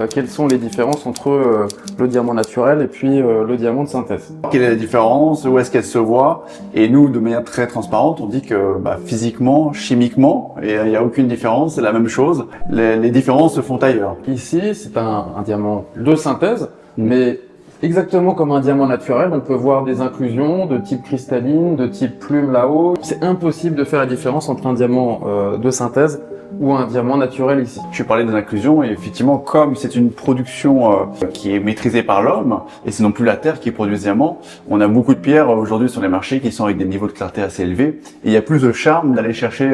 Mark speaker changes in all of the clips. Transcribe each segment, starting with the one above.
Speaker 1: quelles sont les différences entre le diamant naturel et puis le diamant de synthèse.
Speaker 2: Quelle est la différence? Où est-ce qu'elle se voit? Et nous, de manière très transparente, on dit que physiquement, chimiquement, il n'y a aucune différence, c'est la même chose. Les différences se font ailleurs.
Speaker 1: Ici, c'est un diamant de synthèse, mais exactement comme un diamant naturel, on peut voir des inclusions de type cristalline, de type plume là-haut. C'est impossible de faire la différence entre un diamant de synthèse ou un diamant naturel ici.
Speaker 2: Je parlais des inclusions et effectivement, comme c'est une production qui est maîtrisée par l'homme et c'est non plus la Terre qui produit ce diamant, on a beaucoup de pierres aujourd'hui sur les marchés qui sont avec des niveaux de clarté assez élevés et il y a plus de charme d'aller chercher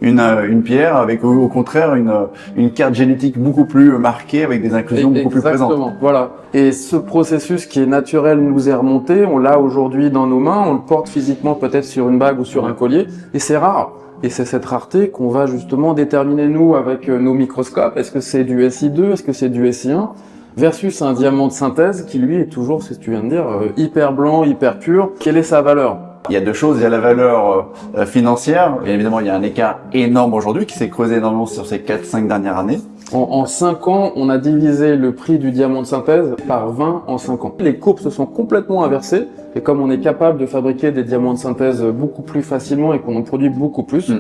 Speaker 2: une pierre avec au contraire une carte génétique beaucoup plus marquée avec des inclusions beaucoup plus présentes.
Speaker 1: Exactement, voilà. Et ce processus qui est naturel nous est remonté, on l'a aujourd'hui dans nos mains, on le porte physiquement peut-être sur une bague ou sur un collier et c'est rare. Et c'est cette rareté qu'on va justement déterminer nous avec nos microscopes. Est-ce que c'est du Si2, est-ce que c'est du Si1 versus un diamant de synthèse qui lui est toujours, c'est ce que tu viens de dire, hyper blanc, hyper pur. Quelle est sa valeur?
Speaker 2: Il y a deux choses, il y a la valeur financière. Bien évidemment, il y a un écart énorme aujourd'hui qui s'est creusé énormément sur ces 4-5 dernières années.
Speaker 1: En 5 ans, on a divisé le prix du diamant de synthèse par 20 en 5 ans. Les courbes se sont complètement inversées et comme on est capable de fabriquer des diamants de synthèse beaucoup plus facilement et qu'on en produit beaucoup plus,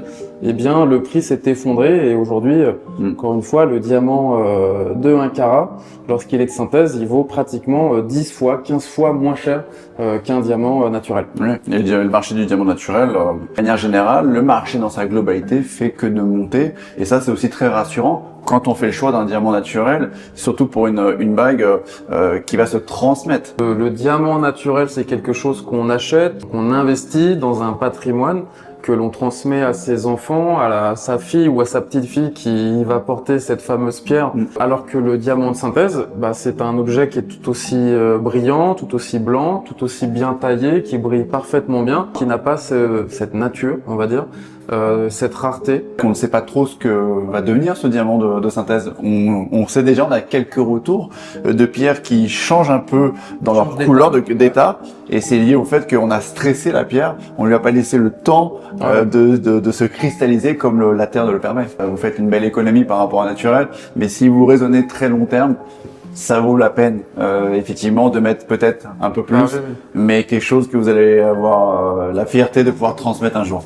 Speaker 1: eh bien le prix s'est effondré et aujourd'hui, encore une fois, le diamant de 1 carat, lorsqu'il est de synthèse, il vaut pratiquement 10 fois, 15 fois moins cher qu'un diamant naturel.
Speaker 2: Oui. Et le marché du diamant naturel, de manière générale, le marché dans sa globalité fait que de monter et ça c'est aussi très rassurant. Quand on fait le choix d'un diamant naturel, surtout pour une bague qui va se transmettre.
Speaker 1: Le diamant naturel, c'est quelque chose qu'on achète, qu'on investit dans un patrimoine que l'on transmet à ses enfants, à sa fille ou à sa petite fille qui va porter cette fameuse pierre. Alors que le diamant de synthèse, c'est un objet qui est tout aussi brillant, tout aussi blanc, tout aussi bien taillé, qui brille parfaitement bien, qui n'a pas cette nature, on va dire, cette rareté.
Speaker 2: On ne sait pas trop ce que va devenir ce diamant de synthèse. On sait déjà, on a quelques retours de pierres qui changent un peu dans leur couleur d'état. Et c'est lié au fait qu'on a stressé la pierre. On lui a pas laissé le temps de se cristalliser comme la Terre le permet. Vous faites une belle économie par rapport à naturel. Mais si vous raisonnez très long terme, ça vaut la peine, effectivement, de mettre peut-être un peu plus, mais quelque chose que vous allez avoir la fierté de pouvoir transmettre un jour.